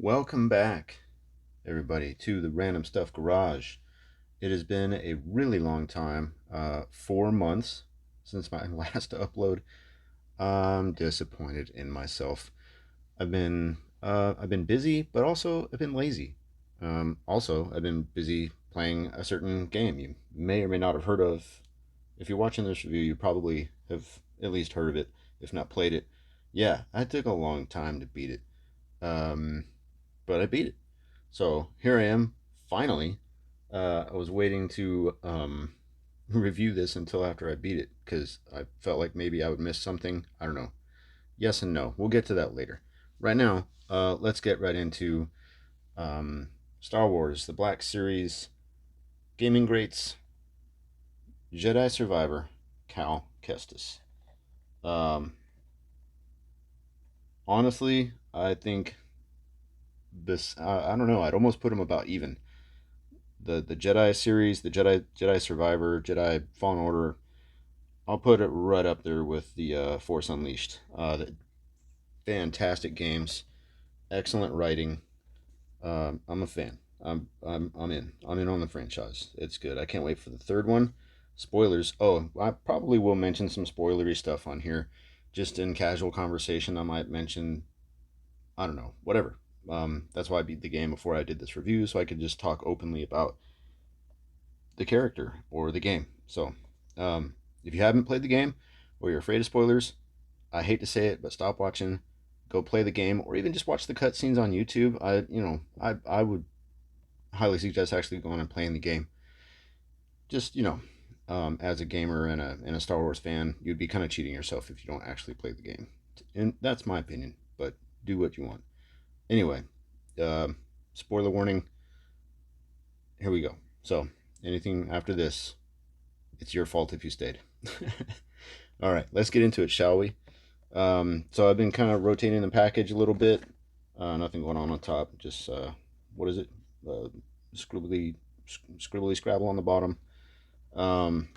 Welcome back, everybody, to the Random Stuff Garage. It has been a really long time, 4 months since my last upload. I'm disappointed in myself. I've been busy, but also I've been lazy. Also, I've been busy playing a certain game you may or may not have heard of. If you're watching this review, you probably have at least heard of it, if not played it. Yeah, I took a long time to beat it. Um, but I beat it. So here I am, finally. I was waiting to review this until after I beat it because I felt like maybe I would miss something. I don't know. Yes and no. We'll get to that later. Right now, let's get right into um, Star Wars, the Black Series, Gaming Greats, Jedi Survivor, Cal Kestis. Um, Honestly, I think this. I don't know. I'd almost put him about even. The Jedi series, the Jedi Survivor, Jedi Fallen Order. I'll put it right up there with the Force Unleashed. Fantastic games, excellent writing. I'm a fan. I'm in. I'm in on the franchise. It's good. I can't wait for the third one. Spoilers. Oh, I probably will mention some spoilery stuff on here, just in casual conversation. I might mention, I don't know, whatever. That's why I beat the game before I did this review, so I could just talk openly about the character or the game. So, if you haven't played the game or you're afraid of spoilers, I hate to say it, but stop watching. Go play the game, or even just watch the cutscenes on YouTube. I would highly suggest actually going and playing the game. Just as a gamer and a Star Wars fan, you'd be kind of cheating yourself if you don't actually play the game. And that's my opinion, but do what you want. Anyway, uh, spoiler warning. Here we go. So, anything after this, it's your fault if you stayed. All right, let's get into it, shall we? So I've been kind of rotating the package a little bit. Nothing going on top. Just what is it? Uh, scribbly, scribbly scrabble on the bottom. Um,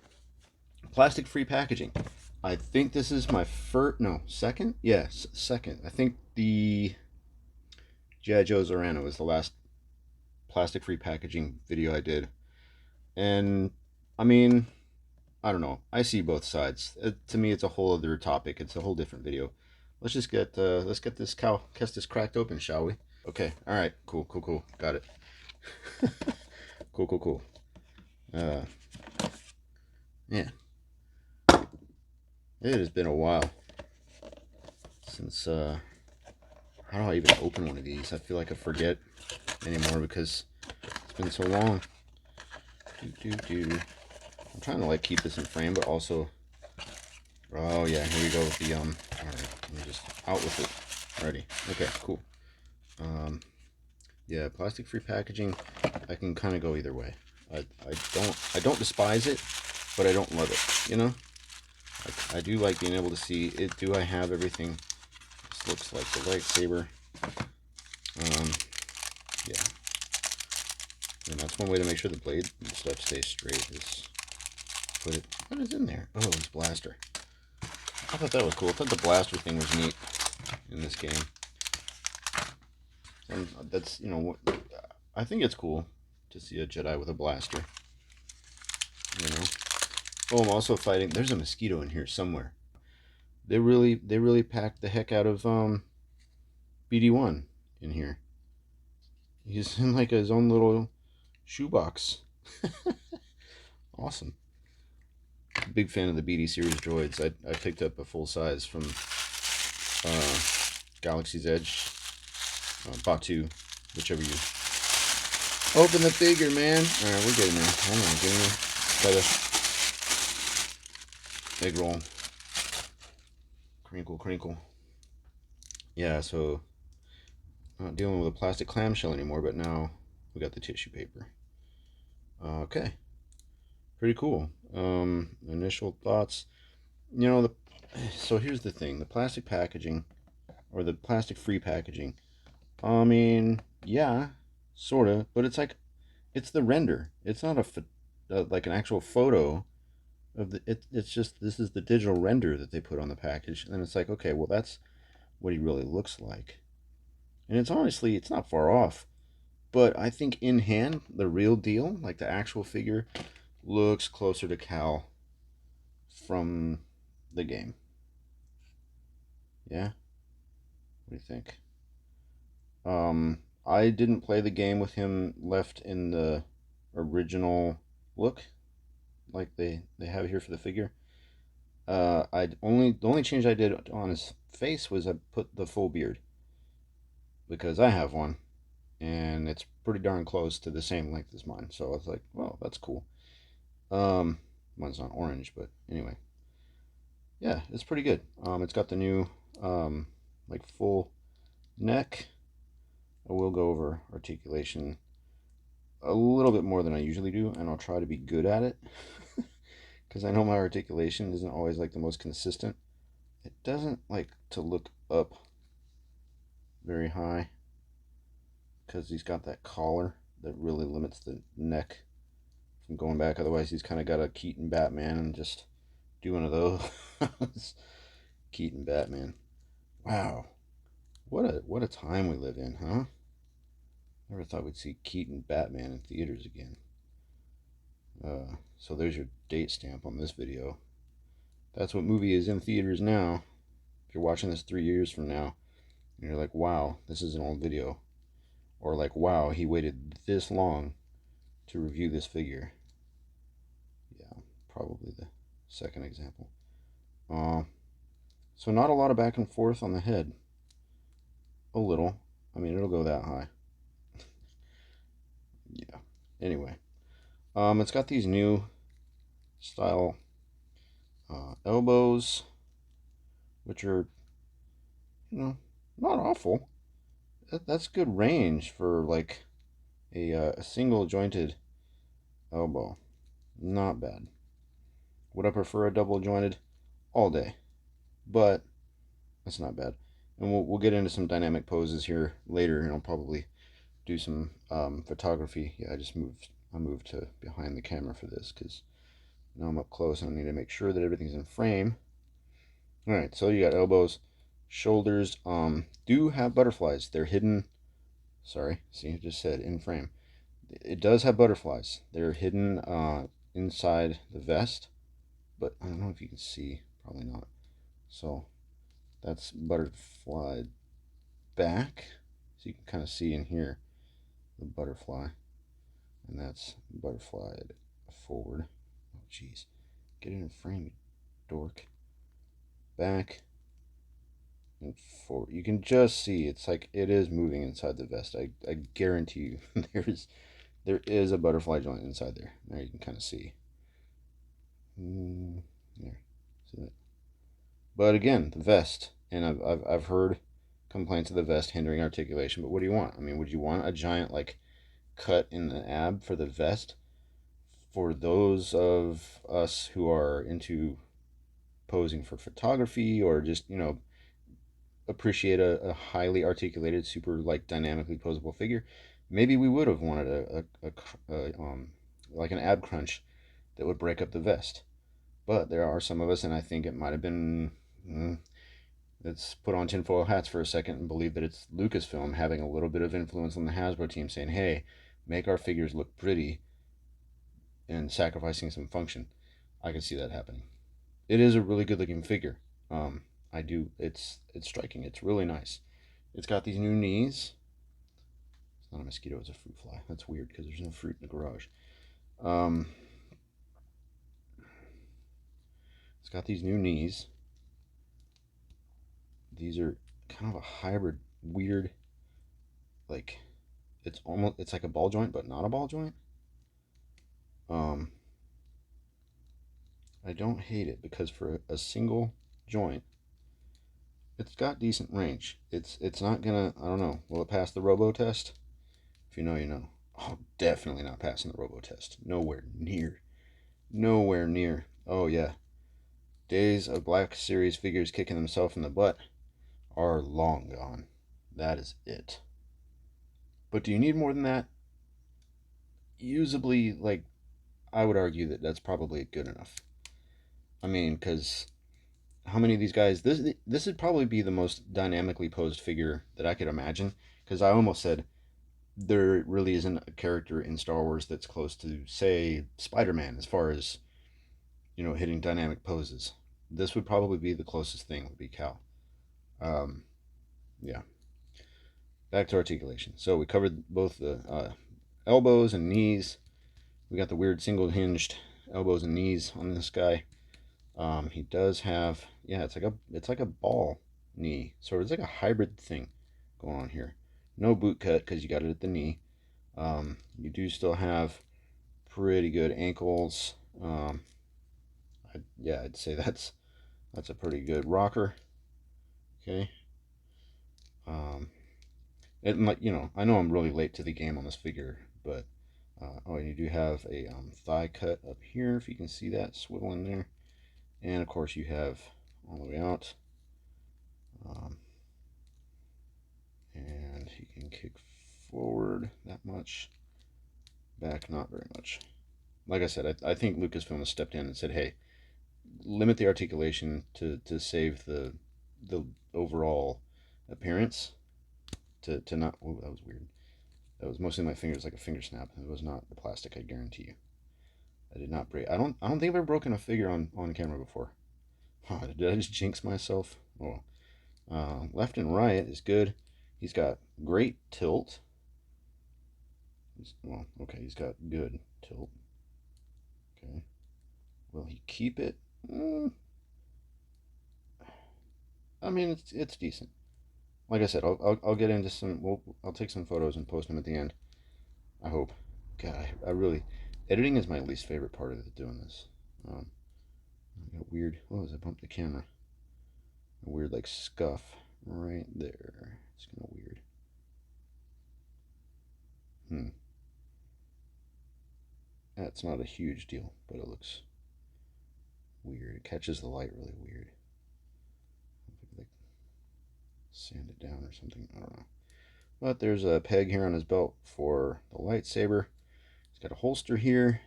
Plastic-free packaging. I think this is my first. No, second. Yes, second. I think the G.I. Joe Zorana was the last plastic-free packaging video I did, and I mean, I don't know. I see both sides. To me, it's a whole other topic. It's a whole different video. Let's get this cow Kestis cracked open, shall we? Okay. All right. Cool. Cool. Cool. Got it. Cool. Cool. Cool. Uh, yeah. It has been a while since. How do I even open one of these? I feel like I forget anymore because it's been so long. I'm trying to like keep this in frame, but also. Oh yeah, here we go with the All right, let me just out with it. Ready? Okay, cool. Yeah, plastic-free packaging. I can kind of go either way. I don't despise it, but I don't love it. I do like being able to see it. Do I have everything? This looks like the lightsaber. Yeah, and that's one way to make sure the blade and stuff stays straight. Is put it. What is in there? Oh, it's blaster. I thought that was cool. I thought the blaster thing was neat in this game. And that's, I think it's cool to see a Jedi with a blaster. You know. Oh, I'm also fighting. There's a mosquito in here somewhere. They really packed the heck out of BD1 in here. He's in like his own little shoebox. Awesome. Big fan of the BD series droids. I picked up a full size from Galaxy's Edge, Batu, whichever you. Open the figure, man. All right, we're getting there. Hold on, give me try the egg roll. Crinkle, crinkle. Yeah, so not dealing with a plastic clamshell anymore, but now we got the tissue paper. Okay, pretty cool. Initial thoughts. So here's the thing: the plastic packaging, or the plastic-free packaging. I mean, yeah, sorta, but it's the render. It's not like an actual photo of the. It's just this is the digital render that they put on the package, and it's like, okay, well, that's what he really looks like. And it's honestly, it's not far off. But I think in hand, the real deal, like the actual figure, looks closer to Cal from the game. Yeah? What do you think? I didn't play the game with him left in the original look, like they have here for the figure. I only the only change I did on his face was I put the full beard because I have one and it's pretty darn close to the same length as mine. So I was like, well, that's cool. Um, Mine's not orange, but anyway, yeah, it's pretty good. It's got the new like full neck. I will go over articulation a little bit more than I usually do, and I'll try to be good at it because I know my articulation isn't always like the most consistent. It doesn't like to look up very high because he's got that collar that really limits the neck from going back. Otherwise, he's kind of got a Keaton Batman and just do one of those. Keaton Batman. Wow, what a time we live in, huh? Never thought we'd see Keaton Batman in theaters again. So there's your date stamp on this video. That's what movie is in theaters now. If you're watching this 3 years from now, and you're like, wow, this is an old video. Or like, wow, he waited this long to review this figure. Yeah, probably the second example. Uh, so not a lot of back and forth on the head. A little. I mean, it'll go that high. Yeah. Anyway, it's got these new style elbows, which are, not awful. That's good range for like a single jointed elbow. Not bad. Would I prefer a double jointed? All day. But that's not bad. And we'll get into some dynamic poses here later, and I'll probably do some photography. Yeah, I moved to behind the camera for this because now I'm up close and I need to make sure that everything's in frame. All right, so you got elbows, shoulders. Do have butterflies. They're hidden. Sorry, see, I just said in frame. It does have butterflies. They're hidden inside the vest, but I don't know if you can see. Probably not. So that's butterfly back. So you can kind of see in here the butterfly, and that's butterfly forward. Oh, jeez, get it in frame, you dork. Back and forward. You can just see it's like it is moving inside the vest. I guarantee you, there is a butterfly joint inside there. There you can kind of see. There, see that? But again, the vest, and I've heard complaints of the vest hindering articulation. But what do you want? I mean, would you want a giant like cut in the ab for the vest? For those of us who are into posing for photography or just appreciate a highly articulated, super like dynamically posable figure, maybe we would have wanted a like an ab crunch that would break up the vest. But there are some of us, and I think it might have been. Let's put on tinfoil hats for a second and believe that it's Lucasfilm having a little bit of influence on the Hasbro team, saying, "Hey, make our figures look pretty," and sacrificing some function. I can see that happening. It is a really good looking figure. I do. It's striking. It's really nice. It's got these new knees. It's not a mosquito. It's a fruit fly. That's weird because there's no fruit in the garage. Um, it's got these new knees. These are kind of a hybrid, weird, like it's like a ball joint, but not a ball joint. Um, I don't hate it because for a single joint, it's got decent range. It's not gonna. I don't know. Will it pass the robo test? If you know, you know. Oh, definitely not passing the robo test. Nowhere near. Nowhere near. Oh yeah. Days of Black Series figures kicking themselves in the butt are long gone. That is it. But do you need more than that? Usably, like I would argue that that's probably good enough. I mean, because how many of these guys? This would probably be the most dynamically posed figure that I could imagine. because I almost said there really isn't a character in Star Wars that's close to, say, Spider-Man as far as, hitting dynamic poses. This would probably be the closest thing, would be Cal. Um, yeah. Back to articulation. So we covered both the elbows and knees. We got the weird single hinged elbows and knees on this guy. He does have, yeah, it's like a ball knee. So it's like a hybrid thing going on here. No boot cut because you got it at the knee. You do still have pretty good ankles. Yeah, I'd say that's a pretty good rocker. Okay. Um, and like I know I'm really late to the game on this figure, but oh, and you do have a thigh cut up here, if you can see that swivel in there, and of course you have all the way out, um, and he can kick forward that much, back not very much. Like I said, I think Lucasfilm has stepped in and said, hey, limit the articulation to save the overall appearance. To not. Oh, that was weird. That was mostly my fingers, like a finger snap. It was not the plastic, I guarantee you. I did not break. I don't think I've ever broken a figure on camera before. Oh, did I just jinx myself? Oh, left and right is good. He's got great tilt. Well, okay, he's got good tilt. Okay, will he keep it? I mean, it's decent. Like I said, I'll get into some. I'll take some photos and post them at the end. I hope. God, I really, editing is my least favorite part of doing this. I got weird. What was I bumped the camera? A weird like scuff right there. It's kind of weird. Hmm. That's not a huge deal, but it looks weird. It catches the light really weird. Like sand it down or something. I don't know. But there's a peg here on his belt for the lightsaber. He's got a holster here.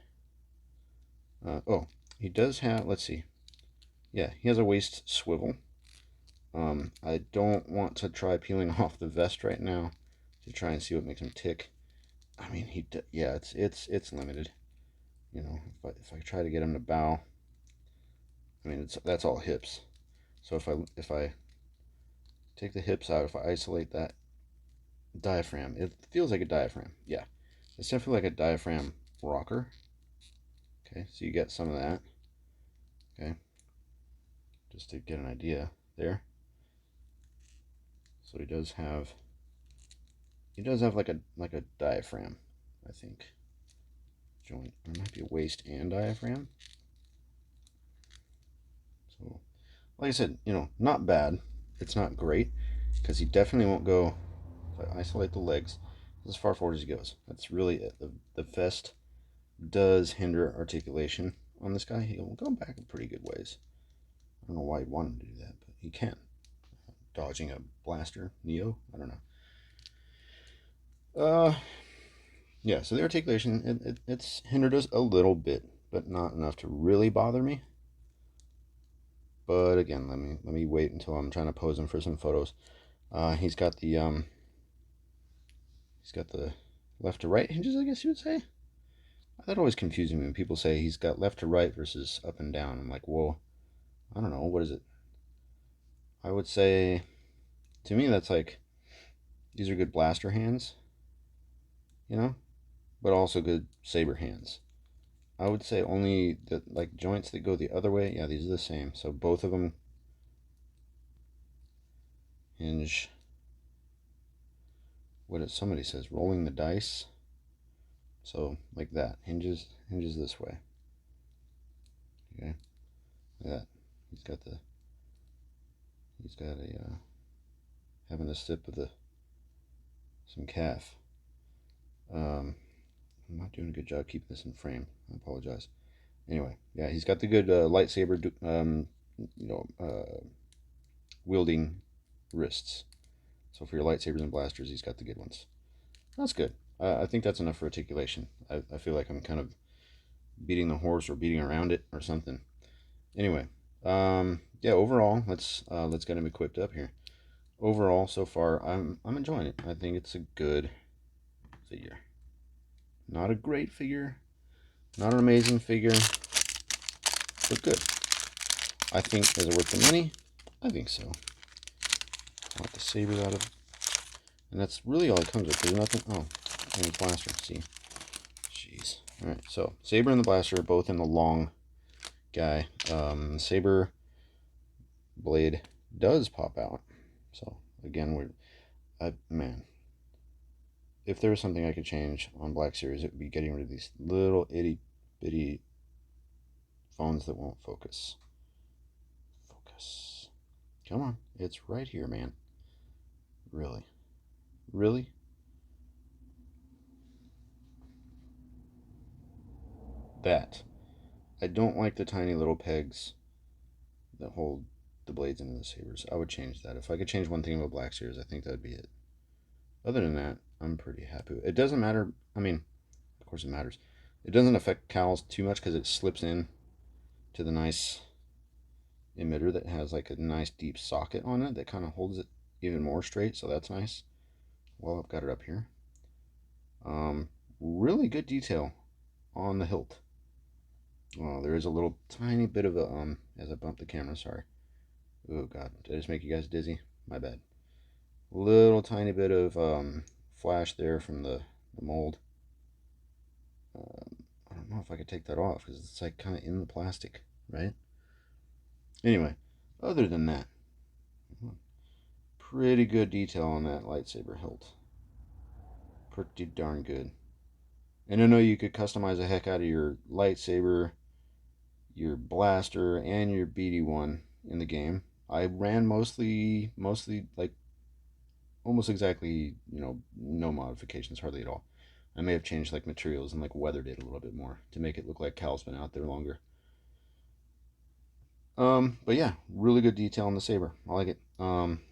Oh, he does have. Let's see. Yeah, he has a waist swivel. I don't want to try peeling off the vest right now to try and see what makes him tick. I mean, yeah, it's limited. If I try to get him to bow, I mean, that's all hips. So if I take the hips out, if I isolate that diaphragm, it feels like a diaphragm. Yeah, it's definitely like a diaphragm rocker. Okay, so you get some of that. Okay, just to get an idea there. So he does have like a diaphragm, I think. Joint. There might be a waist and diaphragm. So, like I said, not bad. It's not great because he definitely won't go. If I isolate the legs, as far forward as he goes. That's really it. The vest does hinder articulation on this guy. He'll go back a pretty good ways. I don't know why he'd want him to do that, but he can. Dodging a blaster, Neo. I don't know. Yeah. So the articulation it's hindered us a little bit, but not enough to really bother me. But again, let me wait until I'm trying to pose him for some photos. He's got the left to right hinges, I guess you would say. That always confuses me when people say he's got left to right versus up and down. I'm like, whoa, I don't know, what is it? I would say, to me, that's like these are good blaster hands, but also good saber hands. I would say only the like joints that go the other way. Yeah, these are the same. So both of them hinge. Somebody says rolling the dice. So like that hinges this way. Okay, like that. He's got a having a sip of some calf. I'm not doing a good job keeping this in frame. I apologize. Anyway, yeah, he's got the good lightsaber, wielding wrists. So for your lightsabers and blasters, he's got the good ones. That's good. I think that's enough for articulation. I feel like I'm kind of beating the horse or beating around it or something. Anyway, yeah. Overall, let's get him equipped up here. overall, so far, I'm enjoying it. I think it's a good figure. Not a great figure, not an amazing figure, but good. I think, is it worth the money? I think so. I'll have to saber out of, and that's really all it comes with. There's nothing. Oh, and blaster. See, jeez. All right, so saber and the blaster are both in the long guy. Saber blade does pop out. So again, man, if there was something I could change on Black Series, it would be getting rid of these little itty bitty phones that won't focus. Focus. Come on, it's right here, man. Really, really. That. I don't like the tiny little pegs that hold the blades into the sabers. I would change that. If I could change one thing about Black Series, I think that would be it. Other than that, I'm pretty happy. It doesn't matter. I mean, of course it matters. It doesn't affect cowls too much because it slips in to the nice emitter that has like a nice deep socket on it that kind of holds it even more straight. So that's nice. Well, I've got it up here. Really good detail on the hilt. Oh, there is a little tiny bit of a as I bump the camera. Sorry. Oh God, did I just make you guys dizzy? My bad. Little tiny bit of flash there from the mold. I don't know if I could take that off because it's like kind of in the plastic, right? Anyway, other than that, pretty good detail on that lightsaber hilt. Pretty darn good. And I know you could customize the heck out of your lightsaber, your blaster, and your BD1 in the game. I ran mostly like almost exactly, no modifications, hardly at all. I may have changed like materials and like weathered it a little bit more to make it look like Cal's been out there longer. But yeah, really good detail on the saber. I like it.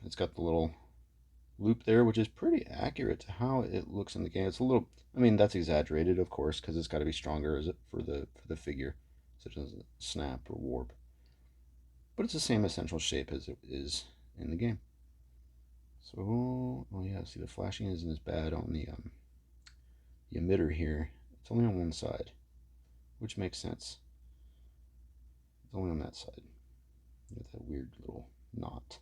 It's got the little loop there, which is pretty accurate to how it looks in the game. It's a little, I mean, that's exaggerated, of course, because it's got to be stronger as it for the figure, so it doesn't snap or warp. But it's the same essential shape as it is in the game. So, oh yeah, see the flashing isn't as bad on the emitter here. It's only on one side, which makes sense. It's only on that side. With that weird little knot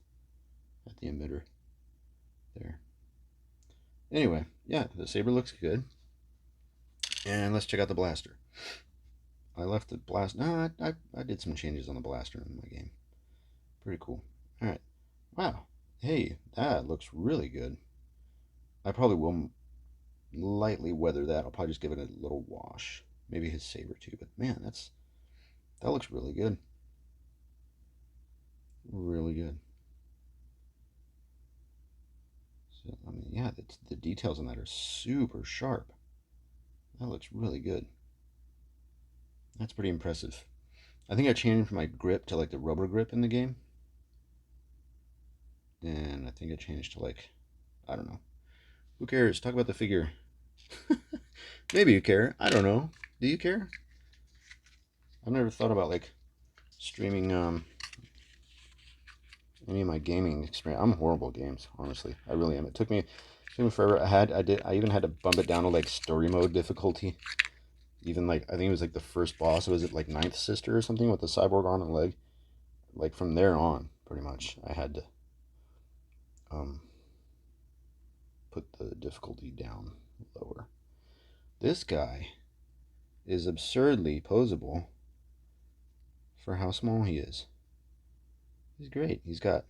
at the emitter there. Anyway, yeah, the saber looks good. And let's check out the blaster. I left the blast. No, I did some changes on the blaster in my game. Pretty cool. All right. Wow. Hey, that looks really good. I probably will lightly weather that. I'll probably just give it a little wash. Maybe his saber too. But man, that looks really good. Really good. So I mean, yeah, the details on that are super sharp. That looks really good. That's pretty impressive. I think I changed my grip to like the rubber grip in the game. And I think I changed to like, I don't know. Who cares? Talk about the figure. Maybe you care. I don't know. Do you care? I've never thought about like streaming any of my gaming experience. I'm horrible at games, honestly. I really am. It took me forever. I even had to bump it down to like story mode difficulty. Even like I think it was like the first boss. Was it like Ninth Sister or something with the cyborg arm and leg? Like from there on, pretty much, I had to um put the difficulty down lower. This guy is absurdly posable for how small he is. He's great. He's got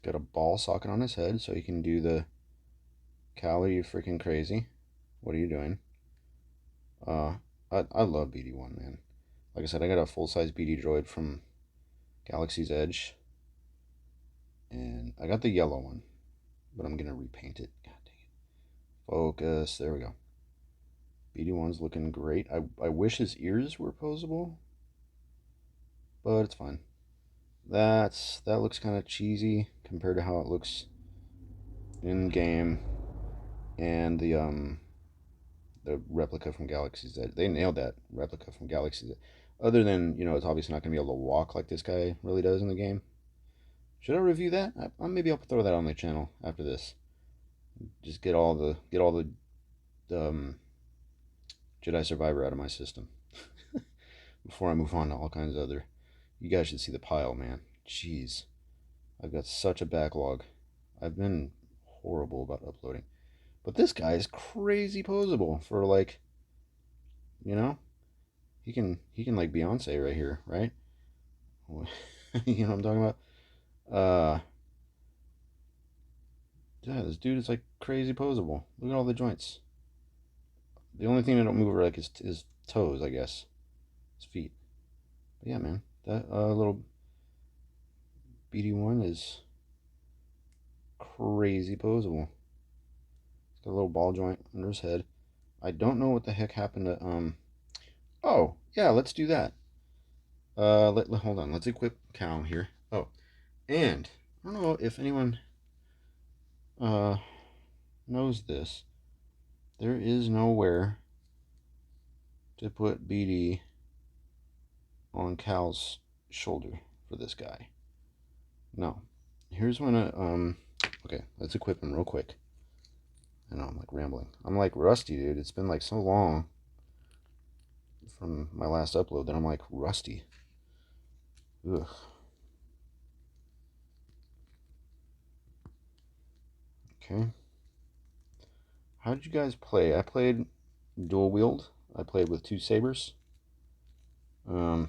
a ball socket on his head, so he can do the Cal, are you freaking crazy? What are you doing? Uh, I love BD1, man. Like I said, I got a full size BD droid from Galaxy's Edge, and I got the yellow one, but I'm gonna repaint it. God dang it! Focus. There we go. BD1's looking great. I wish his ears were posable, but it's fine. That looks kind of cheesy compared to how it looks in game, and the replica from Galaxy's Edge. They nailed that replica from Galaxy's Edge. Other than it's obviously not gonna be able to walk like this guy really does in the game, Should I review that? Maybe I'll throw that on my channel after this. Just get all the Jedi Survivor out of my system before I move on to all kinds of other. You guys should see the pile, man. Jeez, I've got such a backlog. I've been horrible about uploading, but this guy is crazy posable for like, you know, he can like Beyonce right here, right? You know what I'm talking about? Yeah, this dude is like crazy posable. Look at all the joints. The only thing that don't move are like his toes, I guess, his feet. But yeah, man, that little BD1 is crazy posable. He's got a little ball joint under his head. I don't know what the heck happened to Oh yeah, let's do that. Hold on. Let's equip Cal here. Oh, and I don't know if anyone uh knows this. There is nowhere to put BD on Cal's shoulder for this guy. No. Here's when okay, let's equip him real quick. I know I'm like rambling. I'm like rusty, dude. It's been like so long from my last upload that I'm like rusty. Ugh. Okay. How did you guys play? I played dual wield. I played with 2 sabers. So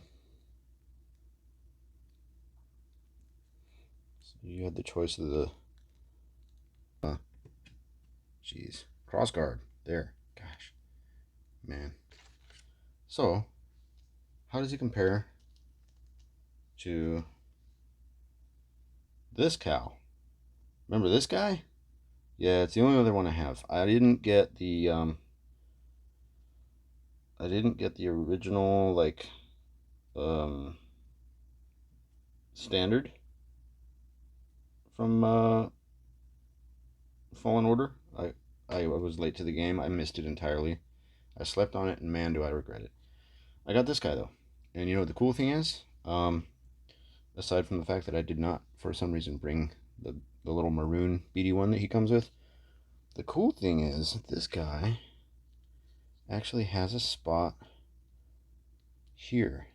you had the choice of the jeez, cross guard there. Gosh, man. So, how does he compare to this Cal? Remember this guy? Yeah, it's the only other one I have. I didn't get the original like standard from Fallen Order. I was late to the game. I missed it entirely. I slept on it, and man, do I regret it. I got this guy though, and you know what the cool thing is? Aside from the fact that I did not, for some reason, bring the little maroon BD1 that he comes with, the cool thing is this guy actually has a spot here.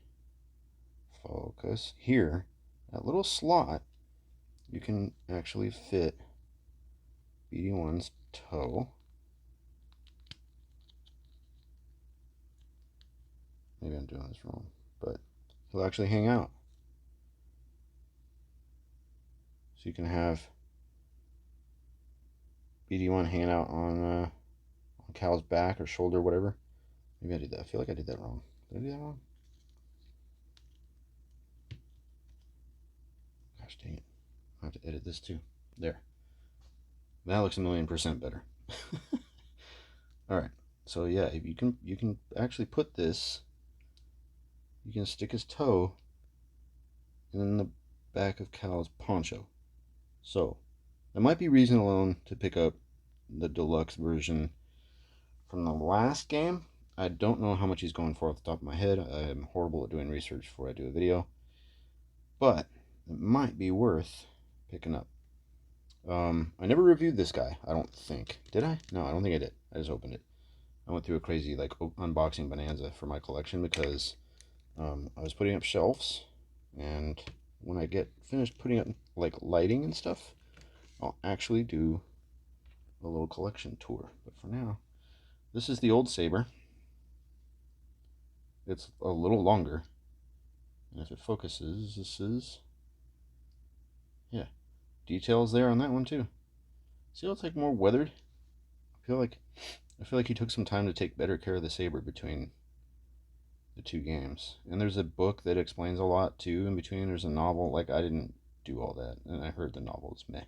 Focus here. That little slot, you can actually fit BD1's toe. Maybe I'm doing this wrong, but he'll actually hang out. So you can have BD1 hanging out on Cal's back or shoulder, whatever. Maybe I did that. I feel like I did that wrong. Did I do that wrong? Gosh dang it. I have to edit this too. There. That looks 1,000,000% better. Alright. So yeah, you can actually put this, you can stick his toe in the back of Cal's poncho. So that might be reason alone to pick up the deluxe version from the last game. I don't know how much he's going for off the top of my head. I'm horrible at doing research before I do a video. But it might be worth picking up. I never reviewed this guy, I don't think. Did I? No, I don't think I did. I just opened it. I went through a crazy like unboxing bonanza for my collection because I was putting up shelves, and when I get finished putting up like lighting and stuff, I'll actually do a little collection tour. But for now, this is the old saber. It's a little longer, and if it focuses, this is, yeah, details there on that one too. See how it's like more weathered? I feel like he took some time to take better care of the saber between the 2 games. And there's a book that explains a lot too in between. There's a novel. Like, I didn't do all that, and I heard the novel is meh,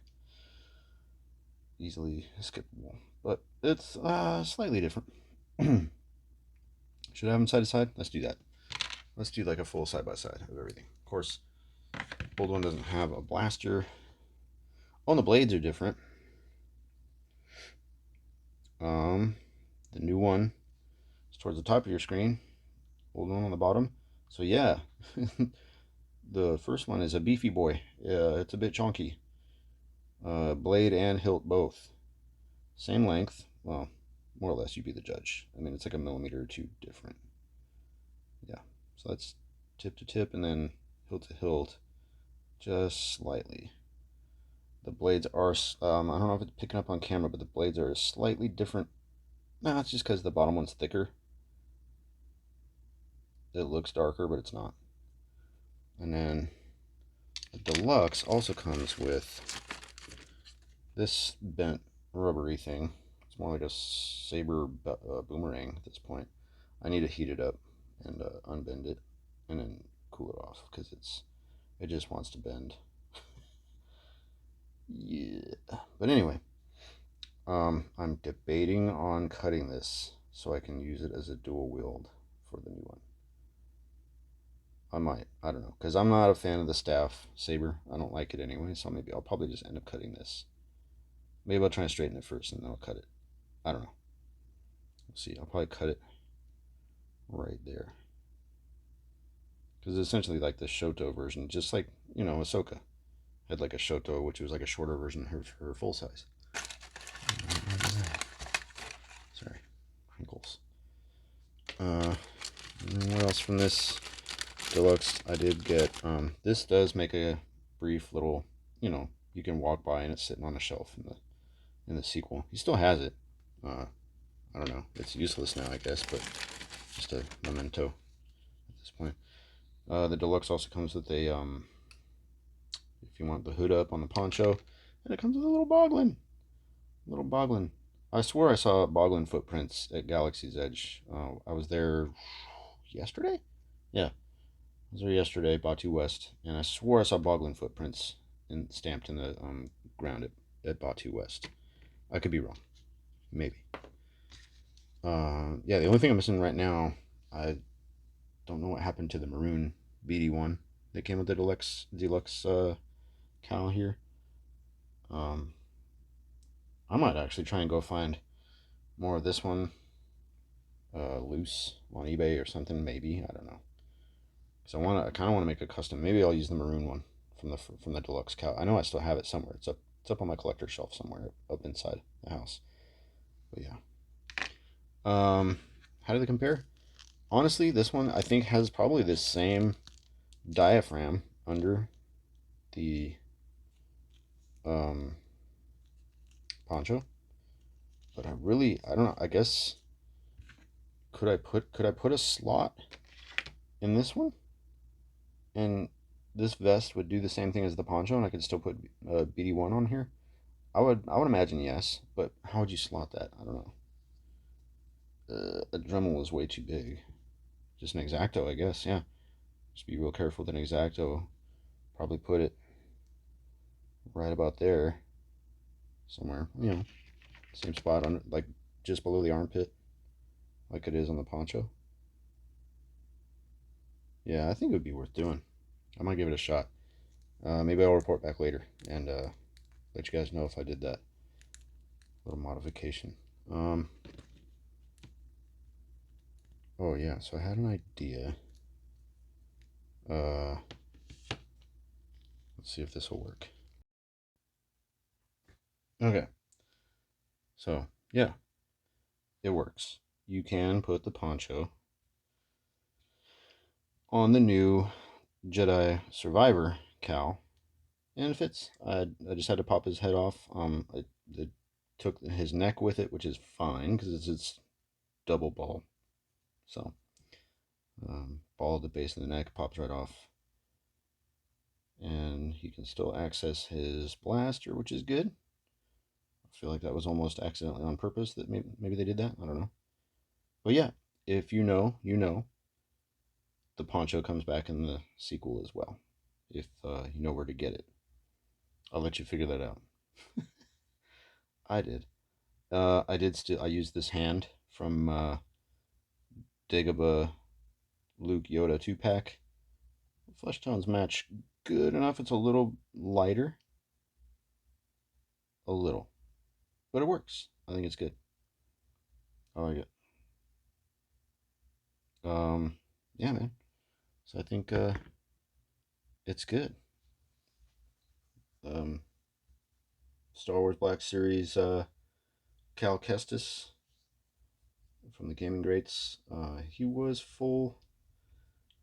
easily skippable, but it's slightly different. Should I have them side to side? Let's do that. Let's do like a full side by side of everything. Of course, old one doesn't have a blaster. Oh, and the blades are different. The new one is towards the top of your screen. Old one on the bottom. So yeah, The first one is a beefy boy. It's a bit chunky. Blade and hilt both. Same length. Well, more or less, you be the judge. I mean, it's like a millimeter or two different. Yeah. So that's tip to tip and then hilt to hilt. Just slightly. The blades are, I don't know if it's picking up on camera, but the blades are slightly different. No, it's just because the bottom one's thicker. It looks darker, but it's not. And then the deluxe also comes with this bent rubbery thing. It's more like a saber boomerang at this point. I need to heat it up and unbend it and then cool it off because it just wants to bend. Yeah. But anyway, I'm debating on cutting this so I can use it as a dual wield for the new one. I might. I don't know. Because I'm not a fan of the staff saber. I don't like it anyway. So maybe I'll probably just end up cutting this. Maybe I'll try and straighten it first and then I'll cut it. I don't know. We'll see. I'll probably cut it right there. Because it's essentially like the Shoto version. Just like, Ahsoka had like a Shoto, which was like a shorter version of her full size. Sorry. Crinkles. What else from this deluxe I did get? This does make a brief little, you can walk by and it's sitting on a shelf in the sequel. He still has it. I don't know. It's useless now, I guess, but just a memento at this point. The deluxe also comes with a if you want the hood up on the poncho, and it comes with a little boglin. Little boglin. I swore I saw boglin footprints at Galaxy's Edge. I was there yesterday. Yeah, I was there yesterday, Batu West, and I swore I saw boglin footprints stamped in the ground at Batu West. I could be wrong, maybe. Yeah, the only thing I'm missing right now, I don't know what happened to the maroon BD1 that came with the deluxe cow here. I might actually try and go find more of this one loose on eBay or something. Maybe, I don't know. So I kind of want to make a custom. Maybe I'll use the maroon one from the deluxe cow. I know I still have it somewhere. It's up on my collector shelf somewhere up inside the house. But yeah. How do they compare? Honestly, this one I think has probably the same diaphragm under the poncho, but I don't know. I guess could I put a slot in this one, and this vest would do the same thing as the poncho, and I could still put BD1 on here. I would imagine yes, but how would you slot that? I don't know. A Dremel is way too big. Just an X-Acto, I guess. Yeah. Just be real careful with an X-Acto. Probably put it right about there somewhere. Same spot on like just below the armpit, like it is on the poncho. Yeah, I think it would be worth doing. I might give it a shot. Maybe I'll report back later and let you guys know if I did that little modification. Oh yeah, so I had an idea. Let's see if this will work. Okay. So yeah, it works. You can put the poncho on the new Jedi Survivor cow, and it fits. I just had to pop his head off. I took his neck with it, which is fine because it's double ball. So ball at the base of the neck pops right off, and he can still access his blaster, which is good. I feel like that was almost accidentally on purpose that maybe they did that. I don't know, but yeah, if you know, you know. The poncho comes back in the sequel as well. If you know where to get it, I'll let you figure that out. I did. I did still. I used this hand from Dagobah Luke Yoda 2-pack. Flesh tones match good enough. It's a little lighter, a little, but it works. I think it's good. I like it. Yeah, man. So I think it's good. Um, Star Wars Black Series, Cal Kestis from the Gaming Greats. He was full.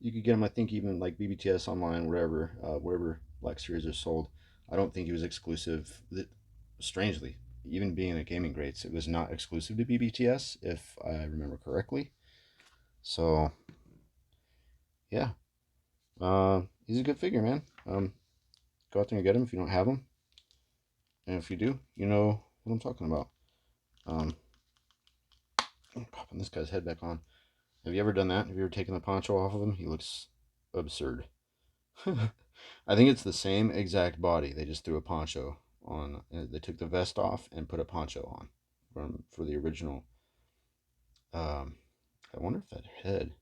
You could get him, I think, even like BBTS online, wherever, wherever Black Series are sold. I don't think he was exclusive. Strangely, even being a Gaming Greats, it was not exclusive to BBTS, if I remember correctly. So yeah, he's a good figure, man. Go out there and get him if you don't have him, and if you do, you know what I'm talking about. Um, I'm popping this guy's head back on. Have you ever done that? Have you ever taken the poncho off of him? He looks absurd. I think it's the same exact body. They just threw a poncho on. They took the vest off and put a poncho on for the original. Um, I wonder if that head.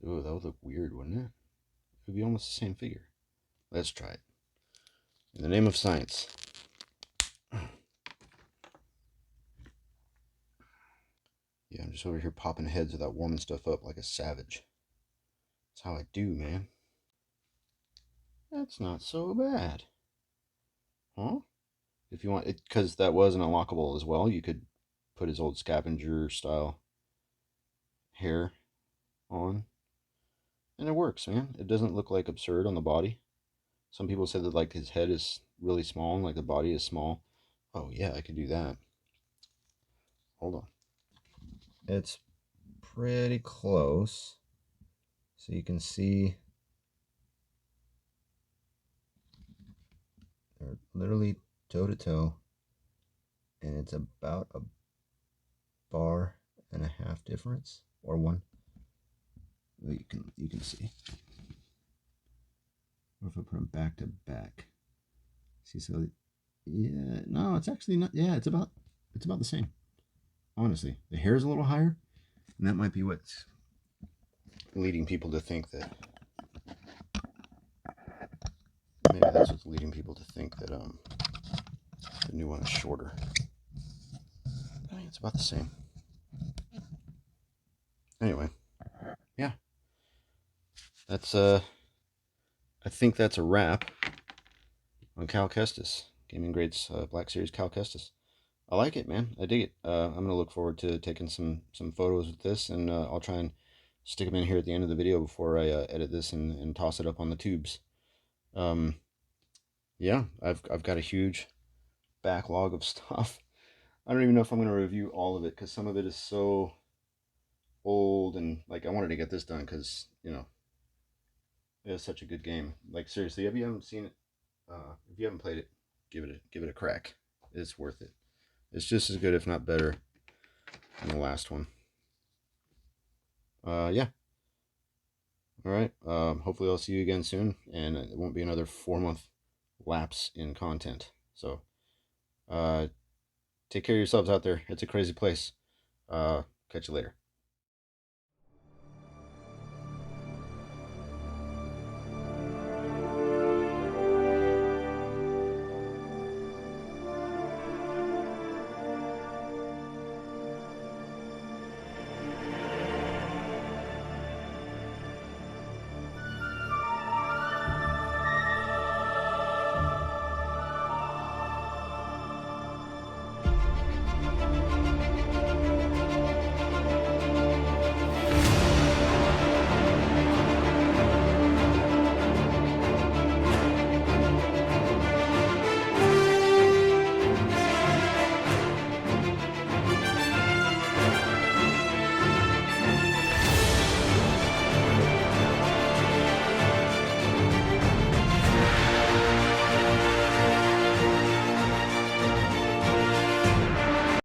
Ooh, that would look weird, wouldn't it? It would be almost the same figure. Let's try it. In the name of science. Yeah, I'm just over here popping heads without warming stuff up like a savage. That's how I do, man. That's not so bad. Huh? If you want it, because that was an unlockable as well, you could put his old scavenger style hair on. And it works, man. It doesn't look like absurd on the body. Some people said that like his head is really small and like the body is small. Oh yeah, I could do that. Hold on. It's pretty close. So you can see they're literally toe to toe. And it's about a bar and a half difference. Or one. You can see. What if I put them back to back? See, so yeah, no, it's actually not. Yeah, it's about the same. Honestly, the hair is a little higher, and that might be what's leading people to think that. Maybe that's what's leading people to think that the new one is shorter. I mean, it's about the same. Anyway, yeah, that's I think that's a wrap on Cal Kestis, Gaming Greats Black Series Cal Kestis. I like it, man. I dig it. I'm gonna look forward to taking some photos with this, and I'll try and stick them in here at the end of the video before I edit this and toss it up on the tubes. Um, yeah, I've got a huge backlog of stuff. I don't even know if I'm gonna review all of it because some of it is so old, and like I wanted to get this done because it's such a good game. Like seriously, if you haven't seen it, if you haven't played it, give it a crack. It's worth it. It's just as good, if not better, than the last one. Yeah. All right. Hopefully, I'll see you again soon, and it won't be another 4 month lapse in content. So, uh, take care of yourselves out there. It's a crazy place. Catch you later.